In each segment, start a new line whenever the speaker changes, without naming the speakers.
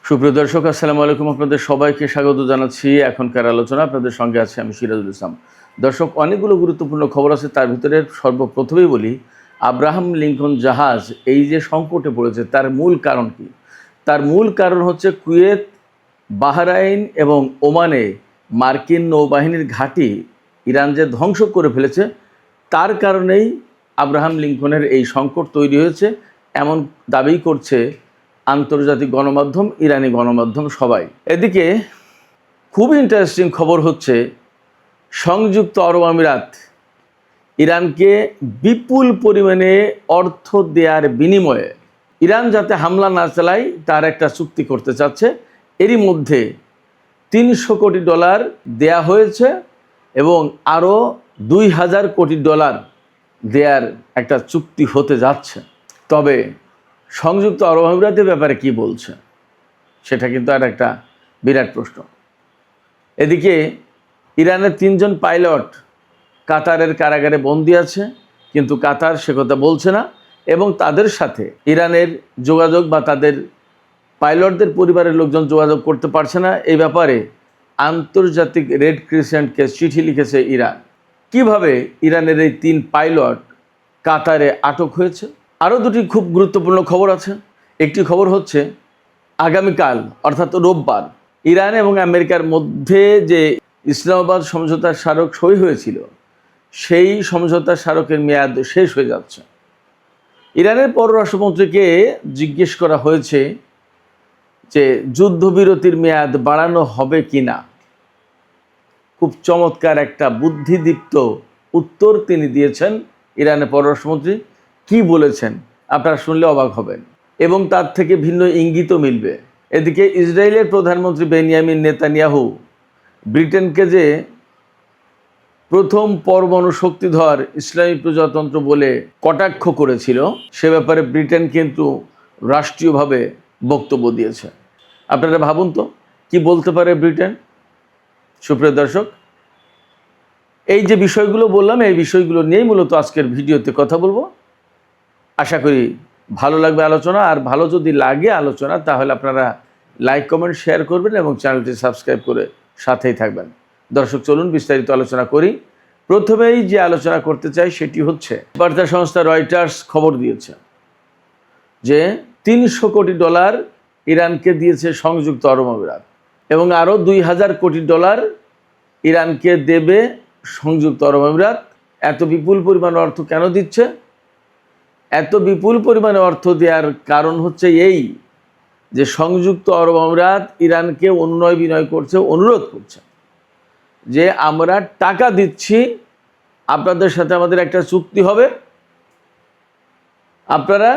সুপ্রিয় দর্শক, আসসালামু আলাইকুম। আপনাদের সবাইকে স্বাগত জানাচ্ছি এখনকার আলোচনা। আপনাদের সঙ্গে আছে আমি সিরাজুল ইসলাম। দর্শক, অনেকগুলো গুরুত্বপূর্ণ খবর আছে, তার ভিতরে সর্বপ্রথমেই বলি, আব্রাহাম লিঙ্কন জাহাজ এই যে সংকটে পড়েছে তার মূল কারণ কি? তার মূল কারণ হচ্ছে কুয়েত, বাহরাইন এবং ওমানে মার্কিন নৌবাহিনীর ঘাঁটি ইরান যে ধ্বংস করে ফেলেছে, তার কারণেই আব্রাহাম লিঙ্কনের এই সংকট তৈরি হয়েছে, এমন দাবি করছে আন্তর্জাতিক গণমাধ্যম, ইরানি গণমাধ্যম, সবাই। এদিকে খুব ইন্টারেস্টিং খবর হচ্ছে, সংযুক্ত আরব আমিরাত ইরানকে বিপুল পরিমাণে অর্থ দেওয়ার বিনিময়ে ইরান যাতে হামলা না চালায় তার একটা চুক্তি করতে চাচ্ছে। এরই মধ্যে $300 কোটি দেয়া হয়েছে এবং আরও $2000 কোটি দেয়ার একটা চুক্তি হতে যাচ্ছে। তবে সংযুক্ত আরব আমিরাতের ব্যাপারে কি বলছে সেটা কিন্তু আর একটা বিরাট প্রশ্ন। এদিকে ইরানের 3 জন পাইলট কাতারের কারাগারে বন্দী আছে, কিন্তু কাতার সে কথা বলছে না এবং তাদের সাথে ইরানের যোগাযোগ বা তাদের পাইলটদের পরিবারের লোকজন যোগাযোগ করতে পারছে না। এই ব্যাপারে আন্তর্জাতিক রেড ক্রিসেন্টকে চিঠি লিখেছে ইরান। কিভাবে ইরানের এই 3 পাইলট কাতারে আটক হয়েছে? আরও দুটি খুব গুরুত্বপূর্ণ খবর আছে। একটি খবর হচ্ছে, আগামীকাল অর্থাৎ রোববার ইরান এবং আমেরিকার মধ্যে যে ইসলামাবাদ সমঝোতার স্মারক সই হয়েছিল, সেই সমঝোতার স্মারকের মেয়াদ শেষ হয়ে যাচ্ছে। ইরানের পররাষ্ট্রমন্ত্রীকে জিজ্ঞেস করা হয়েছে যে যুদ্ধবিরতির মেয়াদ বাড়ানো হবে কি না। খুব চমৎকার একটা বুদ্ধিদীপ্ত উত্তর তিনি দিয়েছেন। ইরানের পররাষ্ট্রমন্ত্রী কি বলেছেন আপনারা শুনলে অবাক হবেন এবং তার থেকে ভিন্ন ইঙ্গিতও মিলবে। এদিকে ইসরায়েলের প্রধানমন্ত্রী বেনিয়ামিন নেতানিয়াহু ব্রিটেনকে যে প্রথম পরমাণু শক্তিধর ইসলামী প্রজাতন্ত্র বলে কটাক্ষ করেছিল, সে ব্যাপারে ব্রিটেন কিন্তু রাষ্ট্রীয়ভাবে বক্তব্য দিয়েছে। আপনারা ভাবুন তো কি বলতে পারে ব্রিটেন। সুপ্রিয় দর্শক, এই যে বিষয়গুলো বললাম, এই বিষয়গুলো নিয়েই মূলত আজকের ভিডিওতে কথা বলবো। আশা করি ভালো লাগবে আলোচনা, আর ভালো যদি লাগে আলোচনা তাহলে আপনারা লাইক, কমেন্ট, শেয়ার করবেন এবং চ্যানেলটি সাবস্ক্রাইব করে সাথেই থাকবেন। দর্শক, চলুন বিস্তারিত আলোচনা করি। প্রথমেই যে আলোচনা করতে চাই সেটি হচ্ছে, বার্তা সংস্থা রয়টার্স খবর দিয়েছে যে $300 কোটি ইরানকে দিয়েছে সংযুক্ত আরব আমিরাত এবং আরও $2000 কোটি ইরানকে দেবে সংযুক্ত আরব আমিরাত। এত বিপুল পরিমাণ অর্থ কেন দিচ্ছে? এত বিপুল পরিমাণে অর্থ দেওয়ার কারণ হচ্ছে এই যে সংযুক্ত আরব আমিরাত ইরানকে অনুনয় বিনয় করছে, অনুরোধ করছে যে আমরা টাকা দিচ্ছি, আপনাদের সাথে আমাদের একটা চুক্তি হবে, আপনারা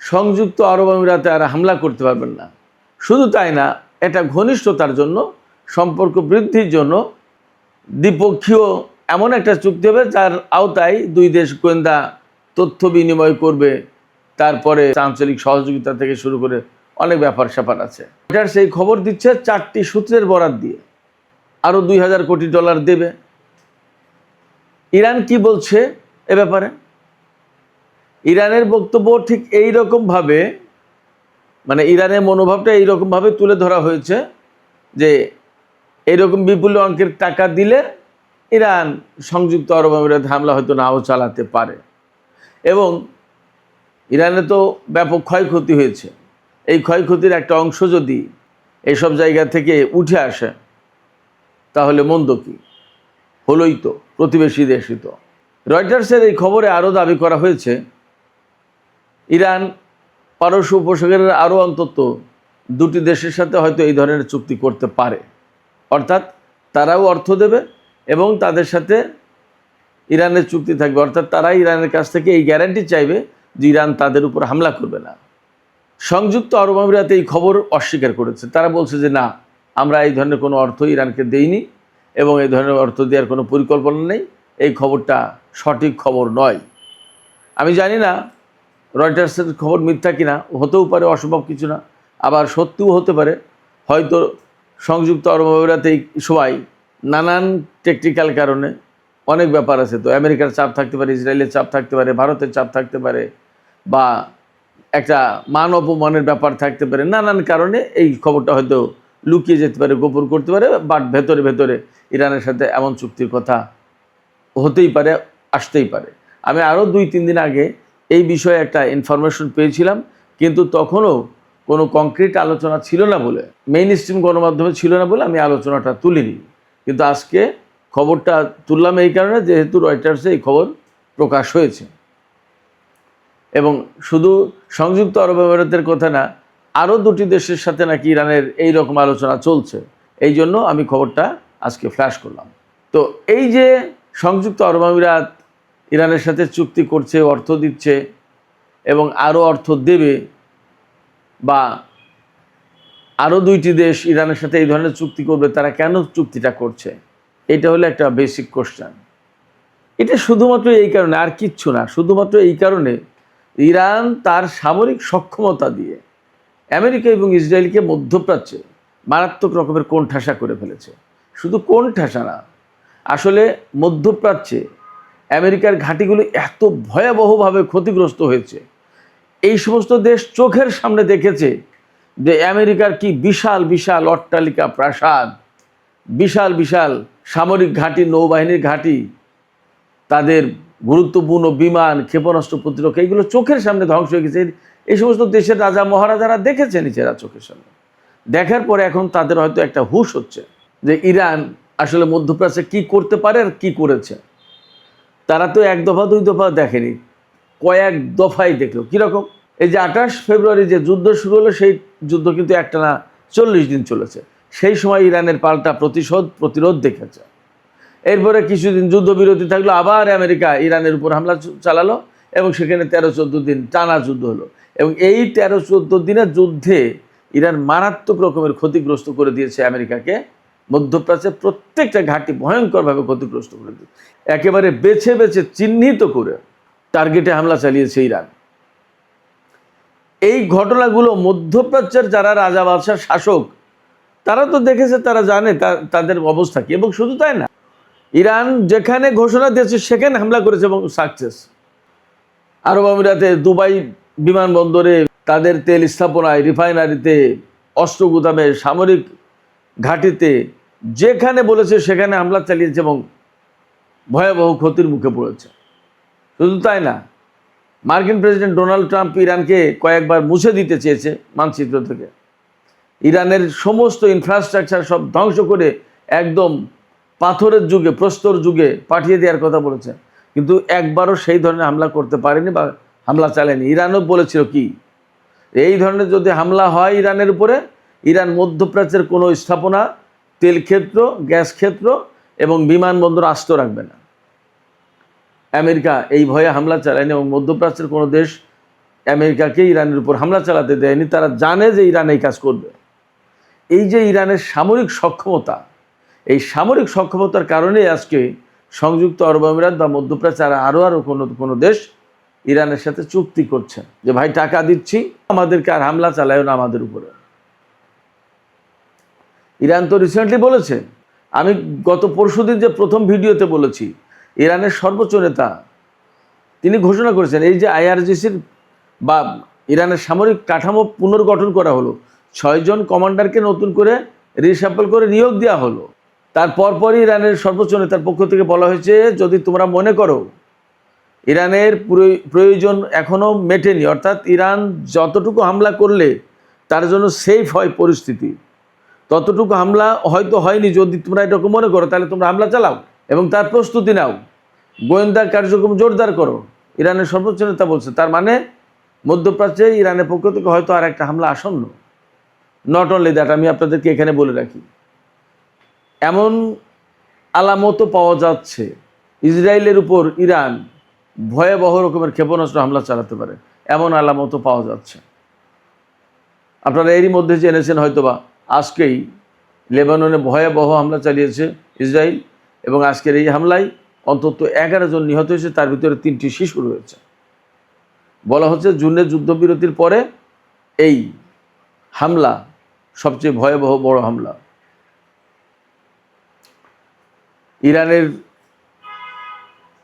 সংযুক্ত আরব আমিরাতে আর হামলা করতে পারবেন না। শুধু তাই না, এটা ঘনিষ্ঠতার জন্য, সম্পর্ক বৃদ্ধির জন্য দ্বিপক্ষীয় এমন একটা চুক্তি হবে যার আওতায় দুই দেশ গোয়েন্দা তথ্য বিনিময় করবে, তারপরে আঞ্চলিক সহযোগিতা থেকে শুরু করে অনেক ব্যাপার স্যাপার আছে। এটার সেই খবর দিচ্ছে 4টি সূত্রের বরাত দিয়ে আরও $2000 কোটি দেবে। ইরান কি বলছে এ ব্যাপারে? ইরানের বক্তব্য ঠিক এই রকমভাবে, মানে ইরানের মনোভাবটা এইরকমভাবে তুলে ধরা হয়েছে যে এইরকম বিপুল অঙ্কের টাকা দিলে ইরান সংযুক্ত আরব আমিরাতে হামলা হয়তো নাও চালাতে পারে এবং ইরানে তো ব্যাপক ক্ষয়ক্ষতি হয়েছে। এই ক্ষয়ক্ষতির একটা অংশ যদি এইসব জায়গা থেকে উঠে আসে তাহলে মন্দ কি? হলোই তো, প্রতিবেশী দেশই তো। রয়টার্সের এই খবরে আরও দাবি করা হয়েছে, ইরান পারস্য উপসাগরের আরও অন্তত 2টি দেশের সাথে হয়তো এই ধরনের চুক্তি করতে পারে, অর্থাৎ তারাও অর্থ দেবে এবং তাদের সাথে ইরানের চুক্তি থাকবে, অর্থাৎ তারা ইরানের কাছ থেকে এই গ্যারান্টি চাইবে যে ইরান তাদের উপর হামলা করবে না। সংযুক্ত আরব আমিরাত এই খবর অস্বীকার করেছে। তারা বলছে যে না, আমরা এই ধরনের কোনো অর্থ ইরানকে দেইনি এবং এই ধরনের অর্থ দেওয়ার কোনো পরিকল্পনা নেই, এই খবরটা সঠিক খবর নয়। আমি জানি না রয়টার্সের খবর মিথ্যা কিনা, হতেও পারে, অসম্ভব কিছু না, আবার সত্যিও হতে পারে। হয়তো সংযুক্ত আরব আমিরাতে এই সময় নানান টেকনিক্যাল কারণে অনেক ব্যাপার আছে, তো আমেরিকার চাপ থাকতে পারে, ইসরায়েলের চাপ থাকতে পারে, ভারতের চাপ থাকতে পারে, বা একটা মান অপমানের ব্যাপার থাকতে পারে, নানান কারণে এই খবরটা হয়তো লুকিয়ে যেতে পারে, গোপন করতে পারে, বাট ভেতরে ভেতরে ইরানের সাথে এমন চুক্তির কথা হতেই পারে, আসতেই পারে। আমি আরও 2-3 দিন আগে এই বিষয়ে একটা ইনফরমেশন পেয়েছিলাম, কিন্তু তখনও কোনো কংক্রিট আলোচনা ছিল না বলে, মেইন স্ট্রিম গণমাধ্যমে ছিল না বলে আমি আলোচনাটা তুলিনি। কিন্তু আজকে খবরটা তুললাম এই কারণে, যেহেতু রয়টার্সে এই খবর প্রকাশ হয়েছে। এবং শুধু সংযুক্ত আরব আমিরাতের কথা না, আরও 2টি দেশের সাথে নাকি ইরানের এই রকম আলোচনা চলছে। এই জন্য আমি খবরটা আজকে ফ্ল্যাশ করলাম। তো এই যে সংযুক্ত আরব আমিরাত ইরানের সাথে চুক্তি করছে, অর্থ দিচ্ছে এবং আরও অর্থ দেবে, বা আরও 2টি দেশ ইরানের সাথে এই ধরনের চুক্তি করবে, তারা কেন চুক্তিটা করছে? এটা হলো একটা বেসিক কোশ্চেন। এটা শুধুমাত্র এই কারণে, আর কিচ্ছু না, শুধুমাত্র এই কারণে ইরান তার সামরিক সক্ষমতা দিয়ে আমেরিকা এবং ইসরায়েলকে মধ্যপ্রাচ্যে মারাত্মক রকমের কোণঠাসা করে ফেলেছে। শুধু কোণঠাসা না, আসলে মধ্যপ্রাচ্যে আমেরিকার ঘাঁটিগুলো এত ভয়াবহভাবে ক্ষতিগ্রস্ত হয়েছে। এই সমস্ত দেশ চোখের সামনে দেখেছে যে আমেরিকার কি বিশাল বিশাল অট্টালিকা, প্রাসাদ, বিশাল বিশাল সামরিক ঘাঁটি, নৌবাহিনীর ঘাঁটি, তাদের গুরুত্বপূর্ণ বিমান, ক্ষেপণাস্ত্র প্রতিরক্ষা, এগুলো চোখের সামনে ধ্বংস হয়ে গেছে। এই সমস্ত দেশের রাজা মহারাজারা দেখেছে নিজেরা চোখের সামনে। দেখার পরে এখন তাদের হয়তো একটা হুঁশ হচ্ছে যে ইরান আসলে মধ্যপ্রাচ্যে কি করতে পারে আর কি করেছে। তারা তো 1 দফা 2 দফা দেখেনি, কয়েক দফাই দেখলো। কীরকম? এই যে 28 ফেব্রুয়ারি যে যুদ্ধ শুরু হলো, সেই যুদ্ধ কিন্তু একটানা 40 দিন চলেছে। সেই সময় ইরানের পাল্টা প্রতিরোধ দেখেছে। এরপরে কিছুদিন যুদ্ধবিরতি থাকলো, আবার আমেরিকা ইরানের উপর হামলা চালালো এবং সেখানে 13-14 দিন টানা যুদ্ধ হলো। এবং এই 13-14 দিনের যুদ্ধে ইরান মারাত্মক রকমের ক্ষতিগ্রস্ত করে দিয়েছে আমেরিকাকে। মধ্যপ্রাচ্যের প্রত্যেকটা ঘাঁটি ভয়ঙ্করভাবে ক্ষতিগ্রস্ত করে দিয়েছে। একেবারে বেছে বেছে চিহ্নিত করে টার্গেটে হামলা চালিয়েছে ইরান। এই ঘটনাগুলো মধ্যপ্রাচ্যের যারা রাজা বাদশাহ শাসক, তারা তো দেখেছে, তারা জানে তাদের অবস্থা কি। এবং শুধু তাই না, ইরান যেখানে ঘোষণা দিয়েছে সেখানে হামলা করেছে এবং সাকসেস। আরব আমিরাতে দুবাই বিমানবন্দরে, তাদের তেল স্থাপনায়, রিফাইনারিতে, অস্ত্র গুদামে, সামরিক ঘাঁটিতে, যেখানে বলেছে সেখানে হামলা চালিয়েছে এবং ভয়াবহ ক্ষতির মুখে পড়েছে। শুধু তাই না, মার্কিন প্রেসিডেন্ট ডোনাল্ড ট্রাম্প ইরানকে কয়েকবার মুছে দিতে চেয়েছে মানচিত্র থেকে। ইরানের সমস্ত ইনফ্রাস্ট্রাকচার সব ধ্বংস করে একদম পাথরের যুগে, প্রস্তর যুগে পাঠিয়ে দেওয়ার কথা বলেছে, কিন্তু একবারও সেই ধরনের হামলা করতে পারেনি বা হামলা চালায়নি। ইরানও বলেছিল কি, এই ধরনের যদি হামলা হয় ইরানের উপরে, ইরান মধ্যপ্রাচ্যের কোনো স্থাপনা, তেল ক্ষেত্র, গ্যাস ক্ষেত্র এবং বিমানবন্দর আস্ত রাখবে না। আমেরিকা এই ভয়ে হামলা চালায়নি এবং মধ্যপ্রাচ্যের কোনো দেশ আমেরিকাকে ইরানের উপর হামলা চালাতে দেয়নি। তারা জানে যে ইরান এই কাজ করবে। এই যে ইরানের সামরিক সক্ষমতা, এই সামরিক সক্ষমতার কারণেই আজকে সংযুক্ত আরব আমিরাত বা মধ্যপ্রাচ্যে আরও কোনো দেশ ইরানের সাথে চুক্তি করছে যে ভাই টাকা দিচ্ছি, আমাদেরকে আর হামলা চালায়ও না আমাদের উপরে। ইরান তো রিসেন্টলি বলেছে, আমি গত পরশুদিন যে প্রথম ভিডিওতে বলেছি, ইরানের সর্বোচ্চ নেতা তিনি ঘোষণা করেছেন এই যে IRGCর বা ইরানের সামরিক কাঠামো পুনর্গঠন করা হলো, 6 জন কমান্ডারকে নতুন করে রিশাফল করে নিয়োগ দেওয়া হলো। তারপরই ইরানের সর্বোচ্চ নেতার পক্ষ থেকে বলা হয়েছে, যদি তোমরা মনে করো ইরানের প্রয়োজন এখনও মেটেনি, অর্থাৎ ইরান যতটুকু হামলা করলে তার জন্য সেফ হয় পরিস্থিতি, ততটুকু হামলা হয়তো হয়নি। যদি তোমরা এরকম মনে করো, তাহলে তোমরা হামলা চালাও এবং তার প্রস্তুতি নাও, গোয়েন্দা কার্যক্রম জোরদার করো। ইরানের সর্বোচ্চ নেতা বলছে, তার মানে মধ্যপ্রাচ্যে ইরানের পক্ষ থেকে হয়তো আর একটা হামলা আসন্ন। নট অনলি দ্যাট, আমি আপনাদেরকে এখানে বলে রাখি, এমন আলামতও পাওয়া যাচ্ছে ইসরায়েলের উপর ইরান ভয়াবহ রকমের ক্ষেপণাস্ত্র হামলা চালাতে পারে, এমন আলামতও পাওয়া যাচ্ছে। আপনারা এরই মধ্যে জেনেছেন হয়তোবা, আজকেই লেবাননে ভয়াবহ হামলা চালিয়েছে ইসরায়েল এবং আজকের এই হামলায় অন্তত 11 জন নিহত হয়েছে, তার ভিতরে 3টি শিশু রয়েছে। বলা হচ্ছে জুনের যুদ্ধবিরতির পরে এই হামলা সবচেয়ে ভয়াবহ বড় হামলা।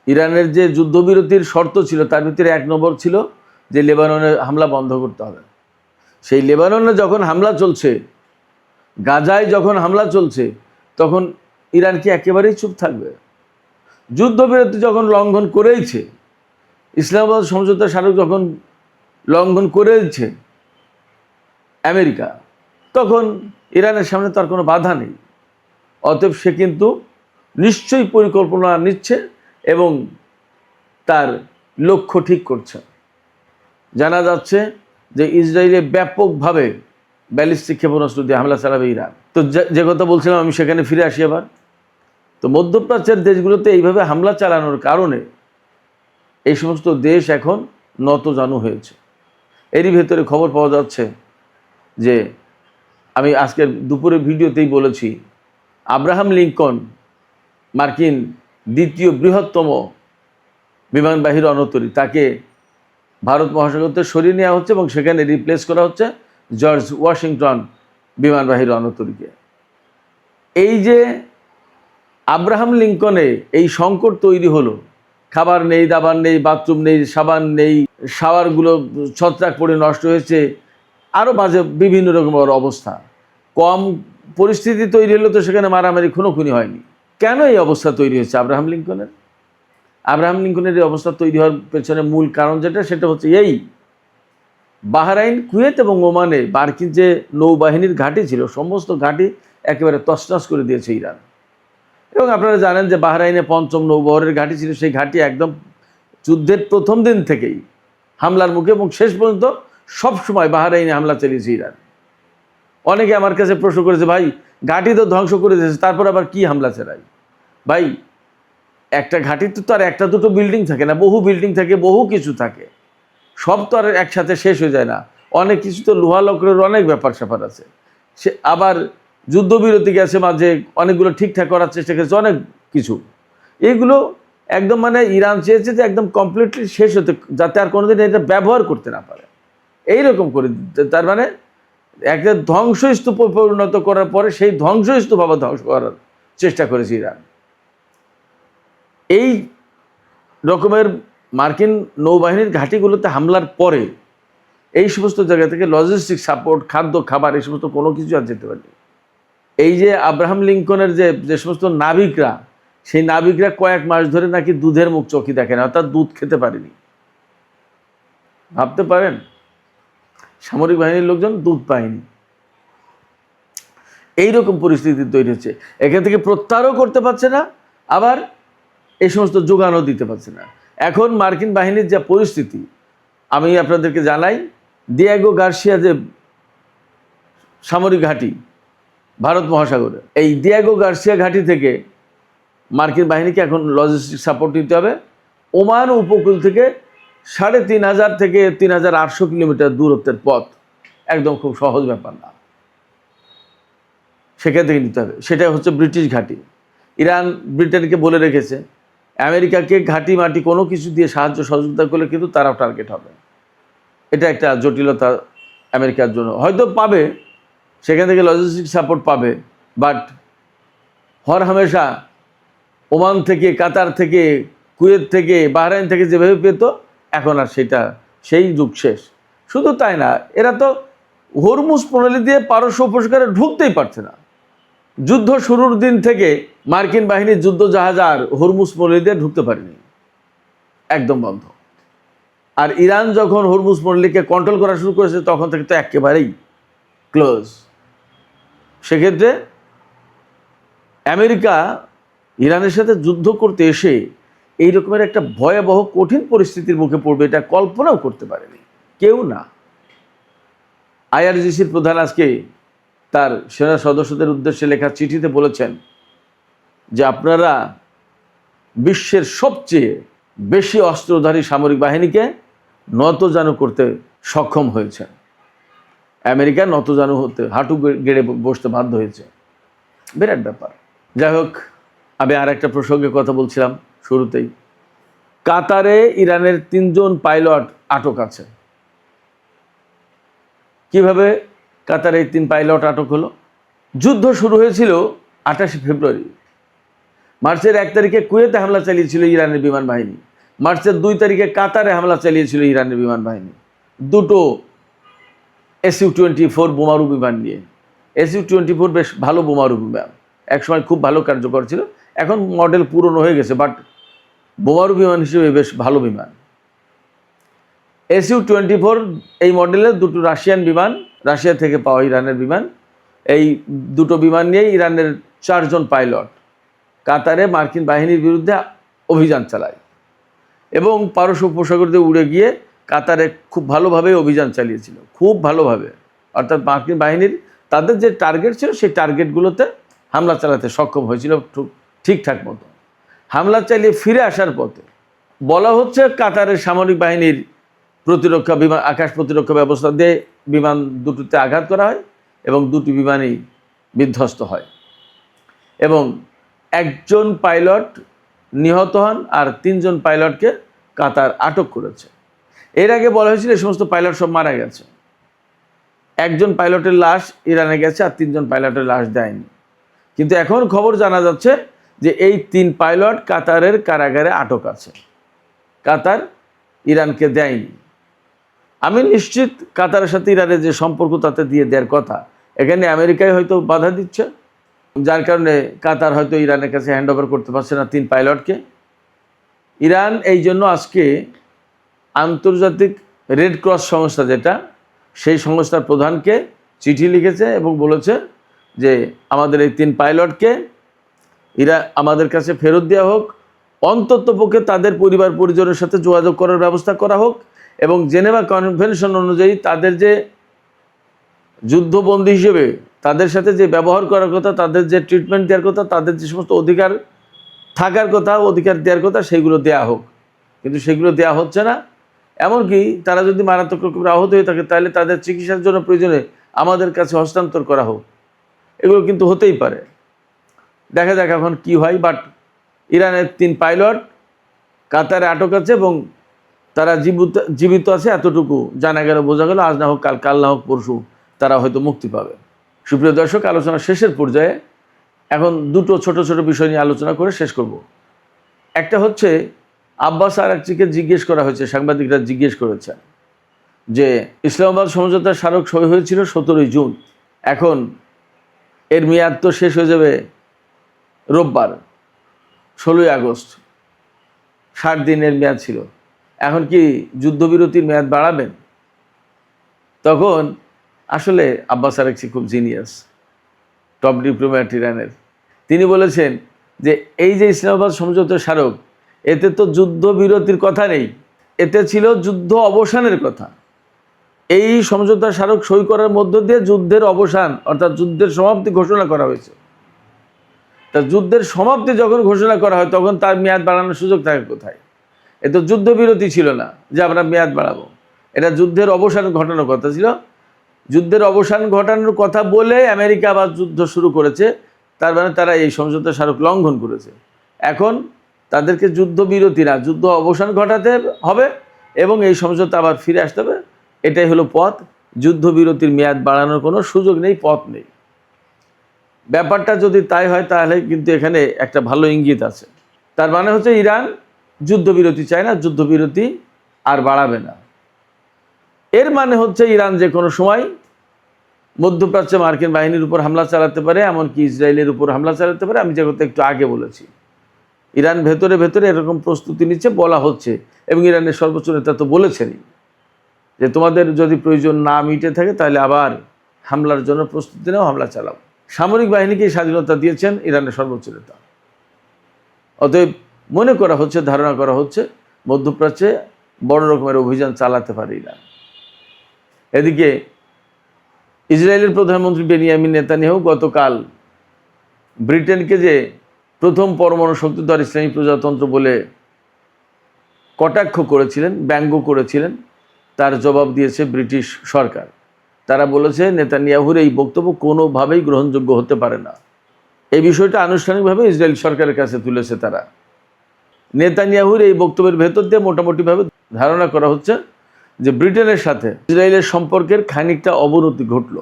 ইরানের যে যুদ্ধবিরতির শর্ত ছিল তার ভিতরে 1 নম্বর ছিল যে লেবাননে হামলা বন্ধ করতে হবে। সেই লেবাননে যখন হামলা চলছে, গাজায় যখন হামলা চলছে, তখন ইরান কি একেবারেই চুপ থাকবে? যুদ্ধবিরতি যখন লঙ্ঘন করেইছে, ইসলামাবাদ সমঝোতা স্মারক যখন লঙ্ঘন করেছে আমেরিকা, তখন ইরানের সামনে তার কোনো বাধা নেই। অতএব সে কিন্তু নিশ্চয়ই পরিকল্পনা নিচ্ছে এবং তার লক্ষ্য ঠিক করছে। জানা যাচ্ছে যে ইসরায়েলে ব্যাপকভাবে ব্যালিস্টিক ক্ষেপণাস্ত্র দিয়ে হামলা চালাবে ইরান। তো যে কথা বলছিলাম আমি সেখানে ফিরে আসি আবার। তো মধ্যপ্রাচ্যের দেশগুলোতে এইভাবে হামলা চালানোর কারণে এই সমস্ত দেশ এখন নতজানু হয়েছে। এরই ভেতরে খবর পাওয়া যাচ্ছে যে, আমি আজকের দুপুরের ভিডিওতেই বলেছি, আব্রাহাম লিঙ্কন মার্কিন দ্বিতীয় বৃহত্তম বিমানবাহী রণতরী, তাকে ভারত মহাসাগর থেকে সরিয়ে নেওয়া হচ্ছে এবং সেখানে রিপ্লেস করা হচ্ছে জর্জ ওয়াশিংটন বিমানবাহী রণতরীকে। এই যে আব্রাহাম লিঙ্কনে এই সংকট তৈরি হলো, খাবার নেই, দাবার নেই, বাথরুম নেই, সাবান নেই, শাওয়ারগুলো ছত্রাক পড়ে নষ্ট হয়েছে, আরও বাজে বিভিন্ন রকমের অবস্থা। কম পরিস্থিতি তৈরি হলো তো সেখানে মারামারি খুনোখুনি হয়নি। কেন এই অবস্থা তৈরি হয়েছে আব্রাহাম লিঙ্কনের? আব্রাহাম লিঙ্কনের এই অবস্থা তৈরি হওয়ার পেছনে মূল কারণ সেটা হচ্ছে এই, বাহরাইন, কুয়েত এবং ওমানে মার্কিন যে নৌবাহিনীর ঘাঁটি ছিল, সমস্ত ঘাঁটি একেবারে তছনছ করে দিয়েছে ইরান। এবং আপনারা জানেন যে বাহরাইনে ৫ম নৌবহরের ঘাঁটি ছিল, সেই ঘাঁটি একদম যুদ্ধের প্রথম দিন থেকেই হামলার মুখে এবং শেষ পর্যন্ত সবসময় বাহরাইনে হামলা চালিয়েছে ইরান। অনেকে আমার কাছে প্রশ্ন করেছে, ভাই ঘাঁটি তো ধ্বংস করে দিয়েছে, তারপর আবার কি হামলা চালাই? ভাই, একটা ঘাঁটিতে তো আর একটা দুটো বিল্ডিং থাকে না, বহু বিল্ডিং থাকে, বহু কিছু থাকে, সব তো আর একসাথে শেষ হয়ে যায় না। অনেক কিছু তো লোহা লকড়ের অনেক ব্যাপার স্যাপার আছে। সে আবার যুদ্ধবিরতি গেছে মাঝে, অনেকগুলো ঠিকঠাক করার চেষ্টা করেছে, অনেক কিছু। এইগুলো একদম মানে ইরান চেয়েছে যে একদম কমপ্লিটলি শেষ হতে, যাতে আর কোনোদিন এটা ব্যবহার করতে না পারে, এইরকম করে দিতে। তার মানে একটা ধ্বংসস্তূপে পরিণত করার পরে সেই ধ্বংসস্তূপ আবার ধ্বংস করার চেষ্টা করেছে ইরান। এই রকমের মার্কিন নৌবাহিনীর ঘাঁটিগুলোতে হামলার পরে এই সমস্ত জায়গা থেকে লজিস্টিক সাপোর্ট, খাদ্য, খাবার, এই সমস্ত কোনো কিছু আর যেতে পারেনি। এই যে আব্রাহাম লিঙ্কনের যে সমস্ত নাবিকরা, সেই নাবিকরা কয়েক মাস ধরে নাকি দুধের মুখ চোখে দেখে না, অর্থাৎ দুধ খেতে পারেনি। ভাবতে পারেন, সামরিক বাহিনীর লোকজন দুধ পায়নি। এইরকম পরিস্থিতি তৈরি হচ্ছে। এখান থেকে প্রত্যাহারও করতে পারছে না, আবার এই সমস্ত যোগানও দিতে পারছে না। এখন মার্কিন বাহিনীর যা পরিস্থিতি, আমি আপনাদেরকে জানাই, দিয়েগো গার্সিয়া যে সামরিক ঘাঁটি ভারত মহাসাগরে, এই দিয়েগো গার্সিয়া ঘাঁটি থেকে মার্কিন বাহিনীকে এখন লজিস্টিক সাপোর্ট দিতে হবে। ওমান উপকূল থেকে ৩,৫০০ থেকে ৩,৮০০ কিলোমিটার দূরত্বের পথ, একদম খুব সহজ ব্যাপার না, সেখান থেকে নিতে হবে। সেটা হচ্ছে ব্রিটিশ ঘাঁটি। ইরান ব্রিটেনকে বলে রেখেছে, আমেরিকাকে ঘাঁটি মাটি কোনো কিছু দিয়ে সাহায্য সহযোগিতা করলে কিন্তু তারাও টার্গেট হবে। এটা একটা জটিলতা আমেরিকার জন্য। হয়তো পাবে, সেখান থেকে লজিস্টিক সাপোর্ট পাবে, বাট হর হামেশা ওমান থেকে, কাতার থেকে, কুয়েত থেকে, বাহরাইন থেকে যেভাবে পেত, এখন আর সেই যুগ শেষ। শুধু তাই না, এরা তো হরমুজ প্রণালী দিয়ে পারস্য উপসাগরে ঢুকতেই পারছে না। যুদ্ধ শুরুর দিন থেকে মার্কিন বাহিনীর যুদ্ধ জাহাজ আর হরমুজ প্রণালী দিয়ে ঢুকতে পারেনি, একদম বন্ধ। আর ইরান যখন হরমুজ প্রণালীকে কন্ট্রোল করা শুরু করেছে, তখন থেকে তো একেবারেই ক্লোজ। সেক্ষেত্রে আমেরিকা ইরানের সাথে যুদ্ধ করতে এসে এই রকমের একটা ভয়াবহ কঠিন পরিস্থিতির মুখে পড়বে, এটা কল্পনাও করতে পারেনি কেউ না। আইআরজিসির প্রধান আজকে তার সেনা সদস্যদের উদ্দেশ্যে লেখা চিঠিতে বলেছেন যে আপনারা বিশ্বের সবচেয়ে বেশি অস্ত্রধারী সামরিক বাহিনীকে নতজানু করতে সক্ষম হয়েছেন। আমেরিকা নতজানু হতে, হাঁটু গেড়ে বসতে বাধ্য হয়েছে। বিরাট ব্যাপার। যাই হোক, আমি আর একটা প্রসঙ্গে কথা বলছিলাম শুরুতেই। কাতারে ইরানের ৩ জন পাইলট আটক আছে। কিভাবে কাতারে ৩ পাইলট আটক হলো? যুদ্ধ শুরু হয়েছিল ২৮ ফেব্রুয়ারি। মার্চের ১ তারিখে কুয়েতে হামলা চালিয়েছিল ইরানের বিমান বাহিনী। মার্চের 2 তারিখে কাতারে হামলা চালিয়েছিল ইরানের বিমান বাহিনী, দুটো SU-24 বোমারু বিমান নিয়ে। SU-24 বেশ ভালো বোমারু বিমান, একসময় খুব ভালো কার্যকর ছিল, এখন মডেল পুরনো হয়ে গেছে, বাট বোমারু বিমান হিসেবে বেশ ভালো বিমান। SU-24 এই মডেলের দুটো রাশিয়ান বিমান, রাশিয়া থেকে পাওয়া ইরানের বিমান। এই দুটো বিমান নিয়েই ইরানের 4 জন পাইলট কাতারে মার্কিন বাহিনীর বিরুদ্ধে অভিযান চালায় এবং পারস্য উপসাগর দিয়ে উড়ে গিয়ে কাতারে খুব ভালোভাবে অভিযান চালিয়েছিল, খুব ভালোভাবে। অর্থাৎ মার্কিন বাহিনীর তাদের যে টার্গেট ছিল সেই টার্গেটগুলোতে হামলা চালাতে সক্ষম হয়েছিল ঠিকঠাক মতো। হামলা চালিয়ে ফিরে আসার পথে বলা হচ্ছে কাতারের সামরিক বাহিনীর প্রতিরক্ষা বিমান, আকাশ প্রতিরক্ষা ব্যবস্থা দিয়ে বিমান দুটোতে আঘাত করা হয় এবং দুটি বিমানই বিধ্বস্ত হয় এবং 1 জন পাইলট নিহত হন আর 3 জন পাইলটকে কাতার আটক করেছে। এর আগে বলা হয়েছিল এই সমস্ত পাইলট সব মারা গেছে, 1 জন পাইলটের লাশ ইরানে গেছে আর 3 জন পাইলটের লাশ দেয়নি। কিন্তু এখন খবর জানা যাচ্ছে যে এই 3 পাইলট কাতারের কারাগারে আটক আছে, কাতার ইরানকে দেয়নি। আমি নিশ্চিত কাতারের সাথে ইরানের যে সম্পর্ক তাতে দিয়ে দেওয়ার কথা, এখানে আমেরিকায় হয়তো বাধা দিচ্ছে, যার কারণে কাতার হয়তো ইরানের কাছে হ্যান্ড ওভার করতে পারছে না 3 পাইলটকে। ইরান এই জন্য আজকে আন্তর্জাতিক রেড ক্রস সংস্থা, যেটা সেই সংস্থার প্রধানকে চিঠি লিখেছে এবং বলেছে যে আমাদের এই 3 পাইলটকে আমাদের কাছে ফেরত দেওয়া হোক, অন্ততপক্ষে তাদের পরিবার পরিজনের সাথে যোগাযোগ করার ব্যবস্থা করা হোক এবং জেনেভা কনভেনশন অনুযায়ী তাদের যে যুদ্ধবন্দী হিসেবে তাদের সাথে যে ব্যবহার করার কথা, তাদের যে ট্রিটমেন্ট দেওয়ার কথা, তাদের যে সমস্ত অধিকার থাকার কথা, অধিকার দেওয়ার কথা, সেগুলো দেয়া হোক। কিন্তু সেগুলো দেয়া হচ্ছে না। এমনকি তারা যদি মারাত্মক রকমের আহত হয়ে থাকে তাহলে তাদের চিকিৎসার জন্য প্রয়োজনে আমাদের কাছে হস্তান্তর করা হোক। এগুলো কিন্তু হতেই পারে, দেখা যাক এখন কি হয়। বাট ইরানের 3 পাইলট কাতারে আটক আছে এবং তারা জীবিত আছে, এতটুকু জানা গেল, বোঝা গেল। আজ না হোক কাল, কাল না হোক পরশু তারা হয়তো মুক্তি পাবে। সুপ্রিয় দর্শক, আলোচনা শেষের পর্যায়ে, এখন দুটো ছোট ছোট বিষয় নিয়ে আলোচনা করে শেষ করব। একটা হচ্ছে আব্বাস আরাকচিকে জিজ্ঞেস করা হয়েছে, সাংবাদিকরা জিজ্ঞেস করেছে যে ইসলামাবাদ সমঝোতার স্মারক সই হয়েছিল 17 জুন, এখন এর মেয়াদ তো শেষ হয়ে যাবে রোববার 16 আগস্ট, 60 দিনের মেয়াদ ছিল, এখন কি যুদ্ধবিরতির মেয়াদ বাড়াবেন? তখন আসলে আব্বাস আরাকচি খুব জিনিয়াস, টপ ডিপ্লোম্যাট ইরানের, তিনি বলেছেন যে এই যে ইসলামাবাদ সমঝোতার স্মারক, এতে তো যুদ্ধবিরতির কথা নেই, এতে ছিল যুদ্ধ অবসানের কথা। এই সমঝোতার স্মারক সই করার মধ্য দিয়ে যুদ্ধের অবসান অর্থাৎ যুদ্ধের সমাপ্তি ঘোষণা করা হয়েছে। তা যুদ্ধের সমাপ্তি যখন ঘোষণা করা হয় তখন তার মেয়াদ বাড়ানোর সুযোগ থাকে কোথায়? এ তো যুদ্ধবিরতি ছিল না যে আমরা মেয়াদ বাড়াবো, এটা যুদ্ধের অবসান ঘটানোর কথা ছিল। যুদ্ধের অবসান ঘটানোর কথা বলে আমেরিকা আবার যুদ্ধ শুরু করেছে, তার মানে তারা এই সমঝোতা স্মারক লঙ্ঘন করেছে। এখন তাদেরকে যুদ্ধবিরতি না, যুদ্ধ অবসান ঘটাতে হবে এবং এই সমঝোতা আবার ফিরে আসতে হবে। এটাই হলো পথ, যুদ্ধবিরতির মেয়াদ বাড়ানোর কোনো সুযোগ নেই, পথ নেই। ব্যাপারটা যদি তাই হয় তাহলে কিন্তু এখানে একটা ভালো ইঙ্গিত আছে। তার মানে হচ্ছে ইরান যুদ্ধবিরতি চায় না, যুদ্ধবিরতি আর বাড়াবে না। এর মানে হচ্ছে ইরান যে কোনো সময় মধ্যপ্রাচ্যে মার্কিন বাহিনীর উপর হামলা চালাতে পারে, এমনকি ইসরায়েলের উপর হামলা চালাতে পারে। আমি যে কথা একটু আগে বলেছি, ইরান ভেতরে ভেতরে এরকম প্রস্তুতি নিচ্ছে বলা হচ্ছে এবং ইরানের সর্বোচ্চ নেতা তো বলেছেনই যে তোমাদের যদি প্রয়োজন না মিটে থাকে তাহলে আবার হামলার জন্য প্রস্তুতি নাও, হামলা চালাও। সামরিক বাহিনীকে স্বাধীনতা দিয়েছেন ইরানের সর্বোচ্চ নেতা। অতএব মনে করা হচ্ছে, ধারণা করা হচ্ছে মধ্যপ্রাচ্যে বড় রকমের অভিযান চালাতে পারে ইরান। এদিকে ইসরায়েলের প্রধানমন্ত্রী বেনিয়ামিন নেতানিয়াহু গতকাল ব্রিটেনকে যে প্রথম পরমাণু শক্তিধর ইসলামী প্রজাতন্ত্র বলে কটাক্ষ করেছিলেন, ব্যঙ্গ করেছিলেন, তার জবাব দিয়েছে ব্রিটিশ সরকার। তারা বলেছে নেতানিয়াহুর এই বক্তব্য কোনোভাবেই গ্রহণযোগ্য হতে পারে না। এই বিষয়টা আনুষ্ঠানিকভাবে ইসরায়েল সরকারের কাছে তুলেছে তারা। নেতানিয়াহুর এই বক্তব্যের ভেতর দিয়ে মোটামুটিভাবে ধারণা করা হচ্ছে যে ব্রিটেনের সাথে ইসরায়েলের সম্পর্কের খানিকটা অবনতি ঘটল।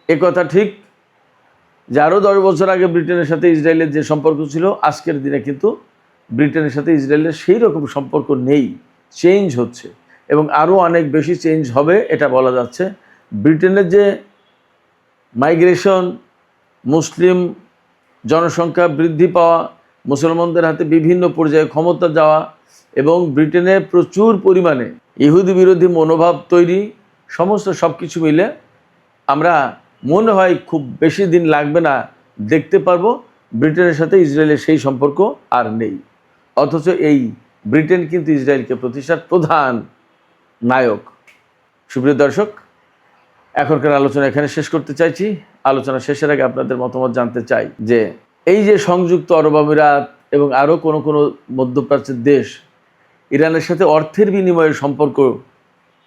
একথা ঠিক যে আরও 10 বছর আগে ব্রিটেনের সাথে ইসরায়েলের যে সম্পর্ক ছিল, আজকের দিনে কিন্তু ব্রিটেনের সাথে ইসরায়েলের সেই রকম সম্পর্ক নেই, চেঞ্জ হচ্ছে এবং আরও অনেক বেশি চেঞ্জ হবে এটা বলা যাচ্ছে। ব্রিটেনের যে মাইগ্রেশন, মুসলিম জনসংখ্যা বৃদ্ধি পাওয়া, মুসলমানদের হাতে বিভিন্ন পর্যায়ে ক্ষমতা যাওয়া এবং ব্রিটেনে প্রচুর পরিমাণে ইহুদি বিরোধী মনোভাব তৈরি, সমস্ত সব কিছু মিলে আমরা মনে হয় খুব বেশি দিন লাগবে না দেখতে পারবো ব্রিটেনের সাথে ইসরায়েলের সেই সম্পর্ক আর নেই। অথচ এই ব্রিটেন কিন্তু ইসরায়েলকে প্রতিষ্ঠার প্রধান নায়ক। সুপ্রিয় দর্শক, এখনকার আলোচনা এখানে শেষ করতে চাইছি। আলোচনা শেষের আগে আপনাদের মতামত জানতে চাই যে এই যে সংযুক্ত আরব আমিরাত এবং আরও কোনো মধ্যপ্রাচ্যের দেশ ইরানের সাথে অর্থের বিনিময়ের সম্পর্ক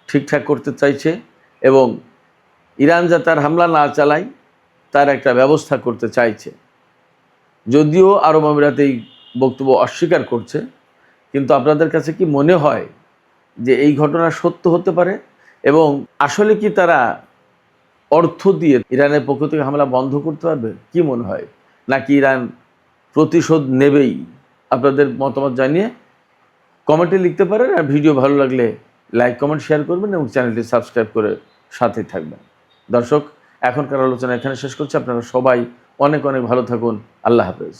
ঠিকঠাক করতে চাইছে এবং ইরান যা তার হামলা না চালায় তার একটা ব্যবস্থা করতে চাইছে। যদিও আরব আমিরাত এই বক্তব্য অস্বীকার করছে, কিন্তু আপনাদের কাছে কি মনে হয় যে এই ঘটনা সত্য হতে পারে এবং আসলে কি তারা অর্থ দিয়ে ইরানের পক্ষ থেকে হামলা বন্ধ করতে পারবে? কি মনে হয়, নাকি ইরান প্রতিশোধ নেবেই? আপনাদের মতামত জানিয়ে কমেন্টে লিখতে পারেন। আর ভিডিও ভালো লাগলে লাইক, কমেন্ট, শেয়ার করবেন এবং চ্যানেলটি সাবস্ক্রাইব করে সাথেই থাকবেন। দর্শক, এখনকার আলোচনা এখানে শেষ করছি। আপনারা সবাই অনেক অনেক ভালো থাকুন। আল্লাহ হাফেজ।